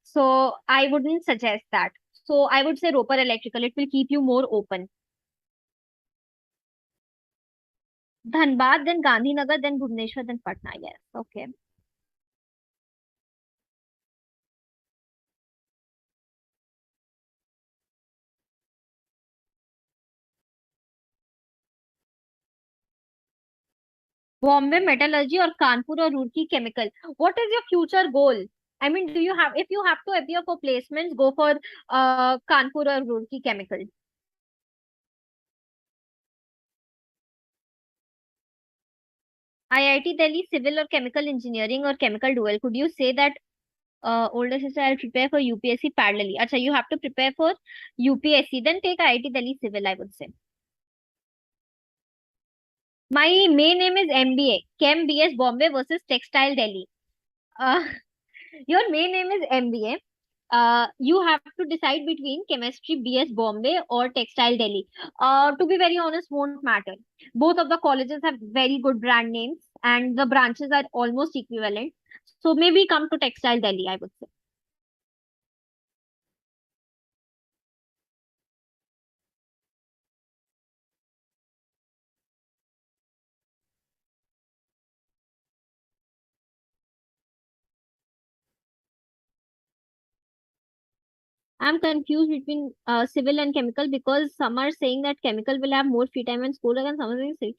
so I wouldn't suggest that। so I would say roper electrical, it will keep you more open। Dhanbad, then Gandhinagar, then Bhubaneswar, then Patna, yes, okay। Bombay metallurgy or Kanpur or Roorkee chemical. What is your future goal? I mean, do you have, if you have to appear for placements, go for Kanpur or Roorkee chemical. IIT Delhi civil or chemical engineering or chemical dual. Could you say that older sister, I'll prepare for UPSC parallelly. Acha, you have to prepare for UPSC, then take IIT Delhi civil, I would say. My main name is MBA, Chem BS Bombay versus Textile Delhi. Uh, your main name is MBA. You have to decide between chemistry BS Bombay or Textile Delhi. To be very honest, won't matter. Both of the colleges have very good brand names and the branches are almost equivalent. So maybe come to Textile Delhi, I would say. I'm confused between civil and chemical because some are saying that chemical will have more free time in school and some are saying civil.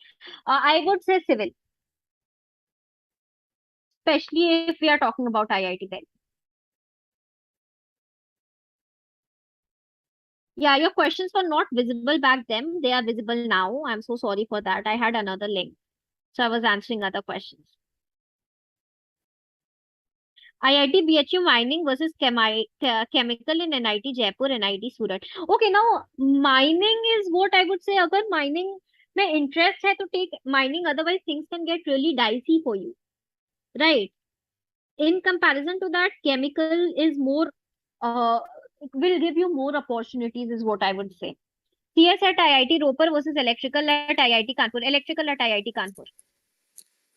I would say civil, especially if we are talking about IIT Delhi. Yeah, your questions were not visible back then. They are visible now. I'm so sorry for that. I had another link. So I was answering other questions. IIT BHU mining versus chemical in NIT Jaipur, NIT Surat. Okay, now mining is what I would say. अगर mining में interest है तो take mining. Otherwise, things can get really dicey for you, right? In comparison to that, chemical is more. Will give you more opportunities, is what I would say. CS at IIT Ropar versus electrical at IIT Kanpur. Electrical at IIT Kanpur.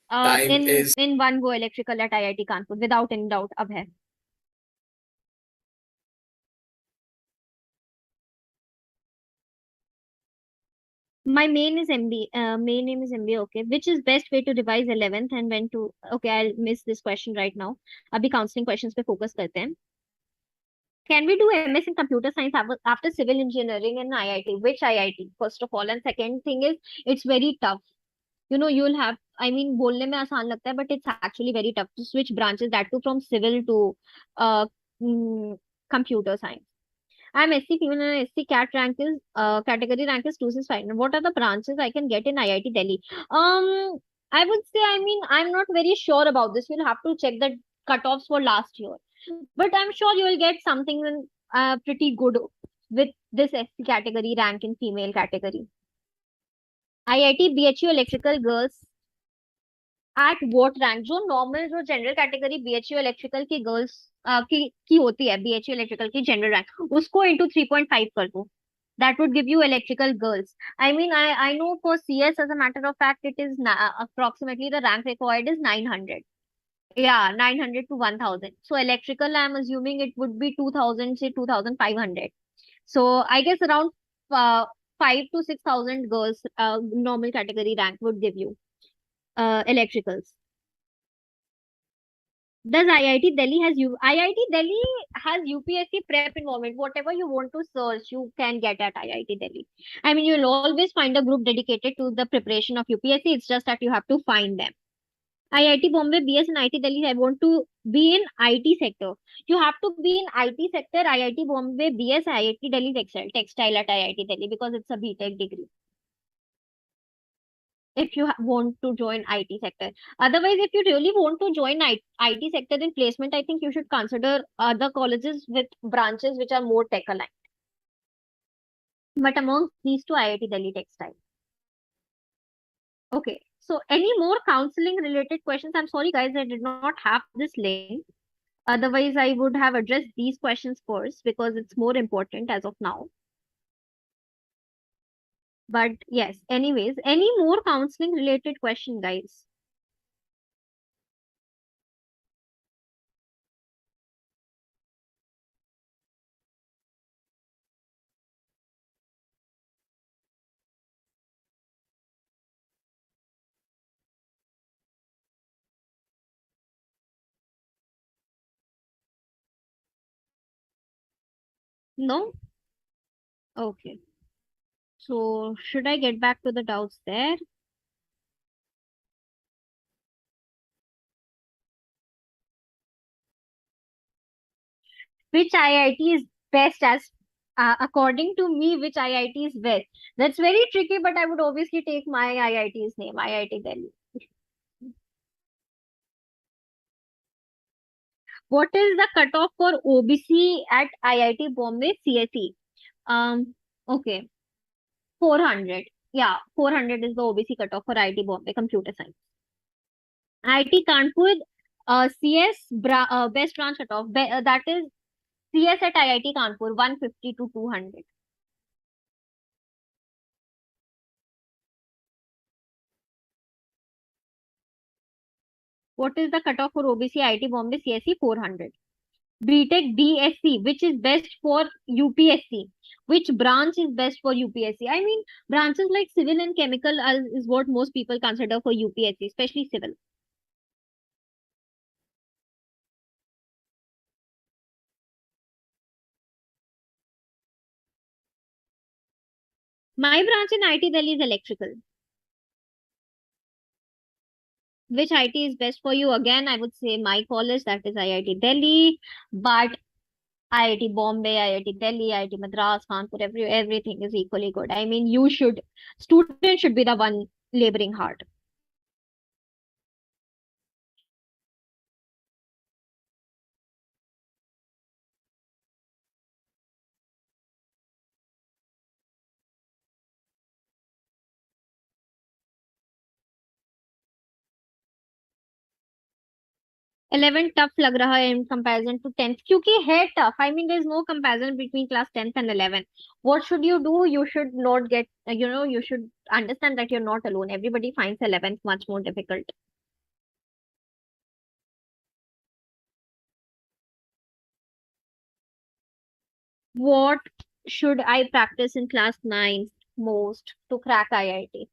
Time In is one go, electrical at IIT Kanpur without any doubt. अब है. My main is MBA. Main name is MBA. Okay. Which is best way to revise 11th and when to? Okay, I'll miss this question right now. अभी counseling questions पे focus करते हैं. Can we do MS in computer science after civil engineering in IIT? Which IIT? First of all, and second thing is it's very tough. You know, you'll have. I mean, बोलने में आसान लगता है, but it's actually very tough to switch branches. That too from civil to uh, mm, computer science. I'm SC female and SC cat rank is category rank is 265. What are the branches I can get in IIT Delhi? I would say, I mean, I'm not very sure about this. We'll have to check the cutoffs for last year. But I'm sure you will get something pretty good with this SC category rank in female category. IIT BHU electrical girls at what rank? जो normal जो general category BHU electrical की girls की होती है BHU electrical की general rank उसको into 3.5 कर दो. That would give you electrical girls. I mean, I know for CS as a matter of fact it is approximately the rank required is 900. Yeah, 900 to 1000. So electrical, I'm assuming it would be 2000, say 2500. So I guess around uh, 5 to 6000 girls normal category rank would give you electricals. Does IIT Delhi has you IIT Delhi has UPSC prep involvement. Whatever you want to search, you can get at IIT Delhi. I mean, you'll always find a group dedicated to the preparation of UPSC. It's just that you have to find them. IIT Bombay, BS and IIT Delhi. I want to be in IT sector. You have to be in IT sector. IIT Bombay, BS, IIT Delhi textile at IIT Delhi because it's a BTech degree. If you want to join IT sector. Otherwise, if you really want to join IT sector in placement, I think you should consider other colleges with branches which are more tech aligned. But among these two, IIT Delhi Textile. Okay. So any more counseling related questions? I'm sorry guys, I did not have this link. Otherwise, I would have addressed these questions first because it's more important as of now. But yes, anyways, any more counseling related question, guys? No? Okay. So should I get back to the doubts there? which IIT is best as according to me, which IIT is best? That's very tricky, but I would obviously take my IIT's name, IIT Delhi. What is the cutoff for OBC at IIT Bombay CSE? Okay, 400. Yeah, 400 is the OBC cutoff for IIT Bombay Computer Science. IIT Kanpur, CS best branch cutoff, that is CS at IIT Kanpur, 150 to 200. What is the cutoff for OBC IIT Bombay CSE? 400. BTech BSc, which is best for UPSC? Which branch is best for UPSC? I mean, branches like civil and chemical is what most people consider for UPSC, especially civil. My branch in IIT Delhi is electrical. Which IT is best for you? Again, I would say my college, that is IIT Delhi, but IIT Bombay, IIT Delhi, IIT Madras, Kanpur, everything is equally good. I mean, students should be the one laboring hard. Eleven tough lag raha hai in comparison to 10th क्योंकि है tough. I mean, there's no comparison between class 10th and 11th. What should you do? You should not get, you should understand that you're not alone. Everybody finds 11th much more difficult. What should I practice in class 9 most to crack IIT?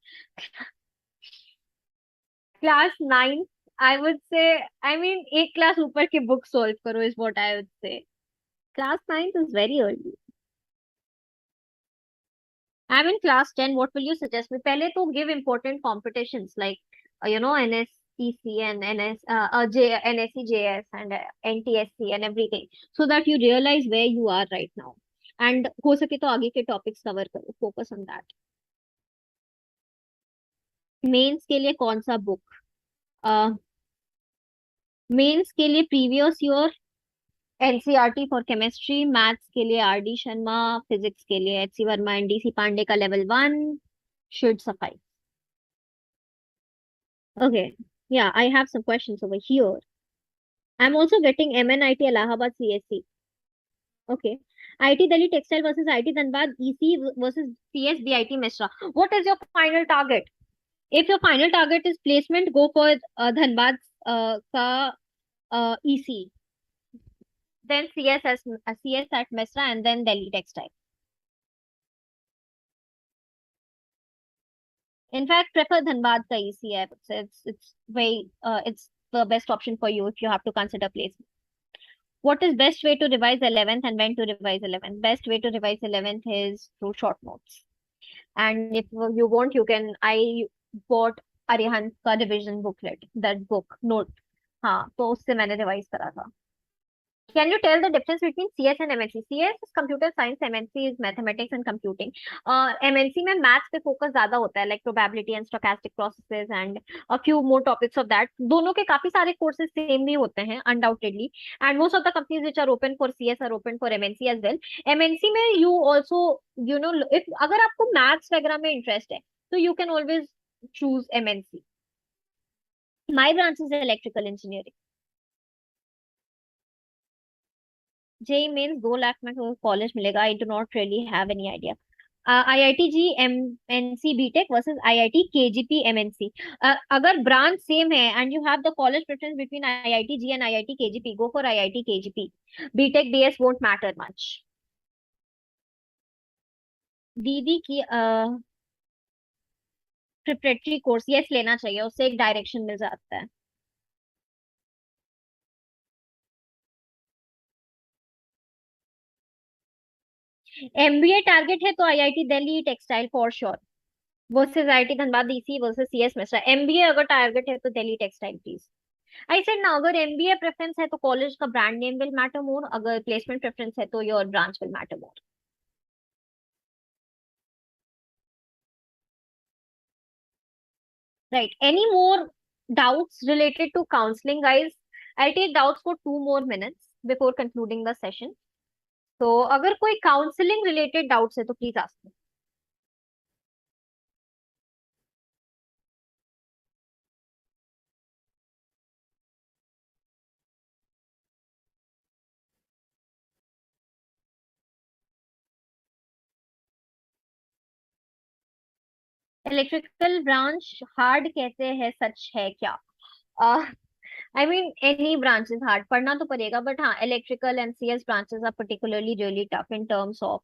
Class 9, I would say, I mean, एक class ऊपर के book solve करो is what I would say. Class 9 is very early. I'm in class 10. What will you suggest me? पहले तो give important competitions like, NSTC and NSC JS and NTSC and everything so that you realize where you are right now. And हो सके तो आगे के topics cover करो. Focus on that. Mains के लिए कौन सा बुक? मेंस के लिए previous year NCERT for chemistry, maths के लिए आरडी शर्मा, फिजिक्स के लिए HC Verma and DC Pandey का level 1 should suffice. Okay, yeah, I have some questions over here. I'm also getting MNIT Allahabad CSC. Okay. IIT Delhi Textile versus IIT Dhanbad EC versus CS BIT Misra. What is your final target? If your final target is placement, go for Dhanbad EC. Then CS at Misra and then Delhi Textile. In fact, prefer Dhanbad ka EC. I would say it's the best option for you if you have to consider placement. What is best way to revise 11th and when to revise 11th? Best way to revise 11th is through short notes. And if you want, I bought Arihant का revision booklet, that book, note. हाँ, तो उससे मैंने revise करा था. Can you tell the difference between CS and MNC? CS is computer science, MNC is mathematics and computing. MNC में maths पे focus ज़्यादा होता है, like probability and stochastic processes and a few more topics of that. दोनों के काफी सारे courses same भी होते हैं, undoubtedly. And most of the companies which are open for CS are open for MNC as well. MNC में you also, if अगर आपको maths वगैरह में interest है, so you can always choose MNC. My branch is electrical engineering. JEE mains 2 lakh में college मिलेगा. I do not really have any idea. IIT G MNC BTech versus IIT KGP MNC. अगर branch same है and you have the college preference between IIT G and IIT KGP, go for IIT KGP. BTech BS won't matter much. दीदी की preparatory course yes लेना चाहिए, उससे एक direction मिल जाता है. एमबीए टारगेट है तो IIT Delhi textile for sure versus IIT Dhanbad EC versus CS Mishra. MBA अगर टारगेट है तो Delhi textile please. I said now अगर MBA preference है तो college का brand name will matter more, अगर placement preference है तो your branch will matter more. Right. Any more doubts related to counseling, guys? I'll take doubts for 2 more minutes before concluding the session. तो अगर कोई counseling related doubts है तो please ask me. Electrical branch hard कहते हैं, सच है क्या? I mean any branch is hard, पढ़ना तो पड़ेगा, बट हाँ electrical and CS branches are particularly really tough in terms of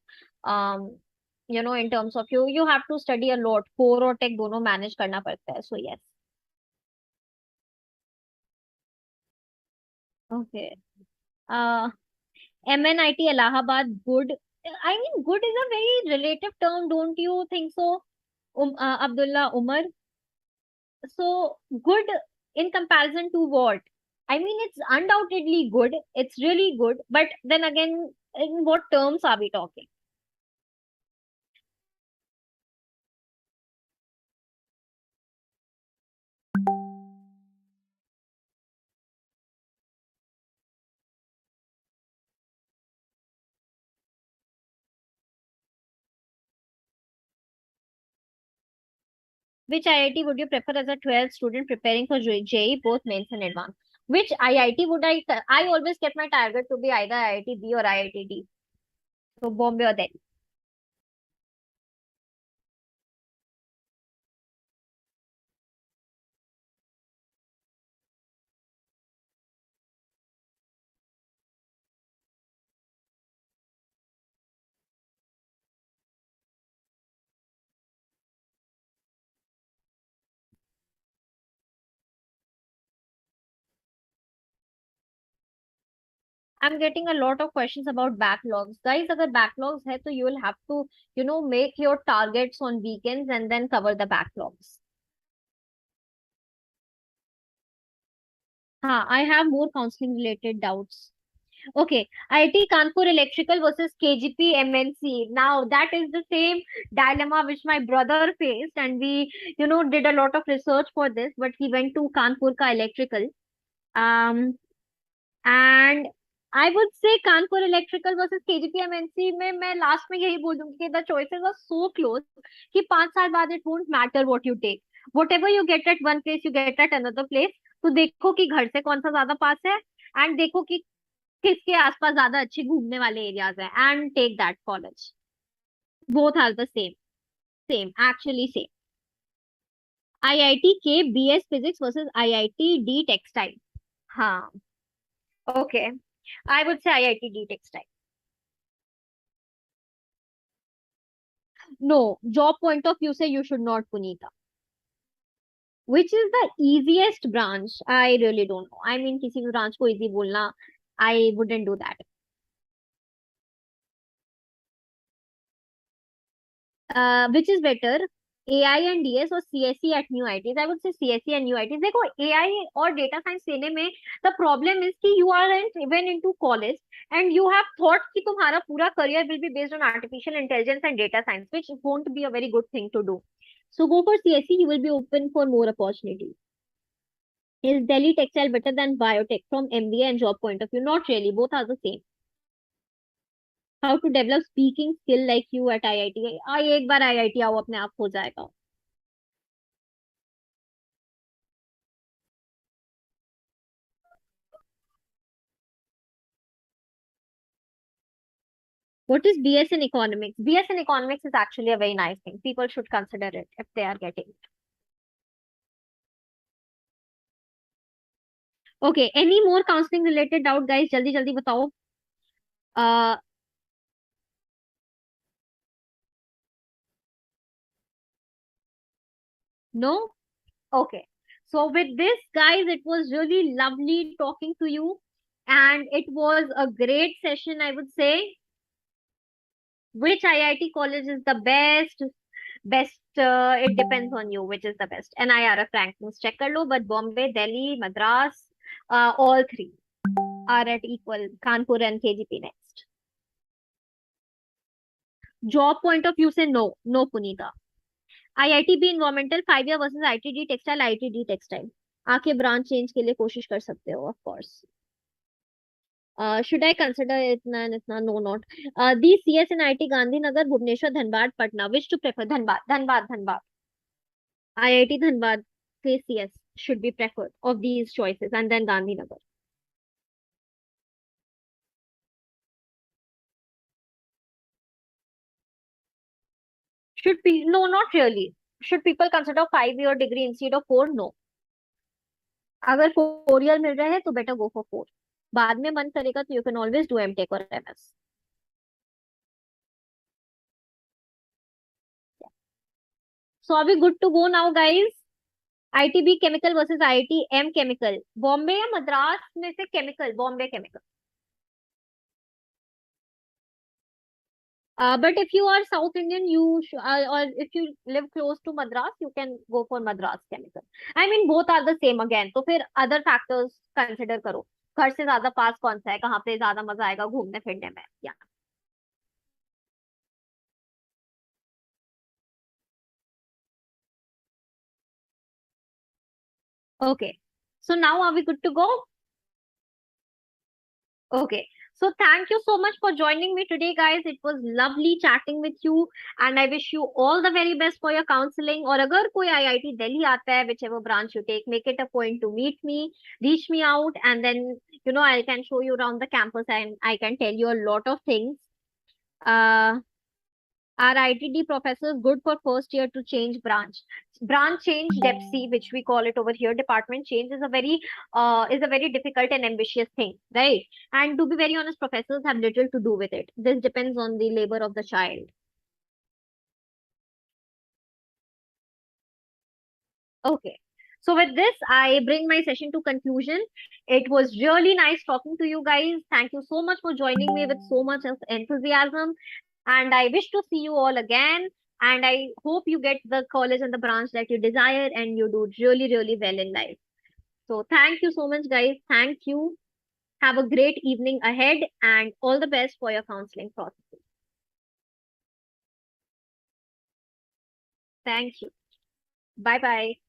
in terms of you have to study a lot, core और tech दोनों मैनेज करना पड़ता है, so yes. Okay. uh MNIT Allahabad, good. I mean good is a very relative term, don't you think so, Abdullah Umar? So good in comparison to what? I mean, it's undoubtedly good. It's really good. But then again, in what terms are we talking? Which IIT would you prefer as a 12th student preparing for JEE, both mains and advanced? Which IIT would I always kept my target to be either IIT B or IIT D. So Bombay or Delhi. I'm getting a lot of questions about backlogs. Guys, अगर backlogs है तो you will have to, make your targets on weekends and then cover the backlogs. हाँ, I have more counseling related doubts. Okay, IIT Kanpur Electrical versus KGP MNC. Now that is the same dilemma which my brother faced, and we, did a lot of research for this. But he went to Kanpur ka Electrical. And I would say Kanpur Electrical versus KGP MNC में मैं last में यही बोल दूंगी कि the choices are so close कि 5 साल बाद it won't matter what you take. Whatever you get at one place, you get at another place. तो देखो कि घर से कौन सा ज्यादा पास है, एंड देखो कि किसके आसपास ज्यादा अच्छे घूमने वाले एरियाज है, and take that college. Both are the same, same actually same. IIT के BS physics versus IIT D textile. हाँ, okay, I would say IIT D textile. No, job point of view से you should not, Punita. Which is the easiest branch? I really don't know. I mean, किसी भी branch को easy बोलना, I wouldn't do that. Which is better, AI and DS or CSE at new ITs? I would say CSE and new ITs. देखो AI और data science लेने में the problem is कि you aren't even into college and you have thought कि तुम्हारा पूरा career will be based on artificial intelligence and data science, which won't be a very good thing to do. So go for CSE, you will be open for more opportunities. Is Delhi textile better than biotech from MBA and job point of view? Not really, both are the same. How to develop speaking skill like you at IIT? एक बार IIT आओ, अपने आप हो जाएगा. What is BS in economics? BS in economics is actually a very nice thing. People should consider it if they are getting it. Okay, any more counseling related doubt, guys? जल्दी जल्दी बताओ. Uh, no? Okay. So with this, guys, it was really lovely talking to you. And it was a great session, I would say. Which IIT college is the best? It depends on you, which is the best. NIRF rankings check kar lo, but Bombay, Delhi, Madras, All three are at equal. Kanpur and KGP next. Job point of view, say no, no Punita. IITB environmental 5 year versus ITD textile, ITD textile. आके branch change के लिए कोशिश कर सकते हो, of course. Should I consider itna and itna? No, not. These CS and IT Gandhinagar, Bhubaneswar, Dhanbad, Patna. Which to prefer? Dhanbad, Dhanbad, Dhanbad. IIT Dhanbad CS should be preferred of these choices, and then Gandhinagar. Should be no, not really. Should people consider 5 year degree instead of 4? No. अगर 4 year मिल रहा है तो better go for 4. बाद में मन करेगा तो you can always do MTech or MS. So are we good to go now, guys? ITB chemical versus IITM chemical. Bombay या मद्रास में से chemical, Bombay chemical. But if you are South Indian, or if you live close to Madras, you can go for Madras chemical. I mean, both are the same again. तो फिर other factors consider करो. घर से ज्यादा पास कौन सा है, कहाँ पे ज्यादा मजा आएगा घूमने फिरने में. Yeah. Okay. So now are we good to go? Okay. So thank you so much for joining me today, guys. It was lovely chatting with you, and I wish you all the very best for your counseling. और अगर कोई IIT Delhi आता है, whichever branch you take, make it a point to meet me, reach me out, and then I can show you around the campus and I can tell you a lot of things. Are ITD professors good for first year to change branch? Branch change, DEPSI, which we call it over here, department change is a very difficult and ambitious thing, right? And to be very honest, professors have little to do with it. This depends on the labor of the child. Okay. So with this, I bring my session to conclusion. It was really nice talking to you guys. Thank you so much for joining me with so much of enthusiasm. And I wish to see you all again. And I hope you get the college and the branch that you desire and you do really, really well in life. So thank you so much, guys. Thank you. Have a great evening ahead and all the best for your counseling process. Thank you. Bye bye.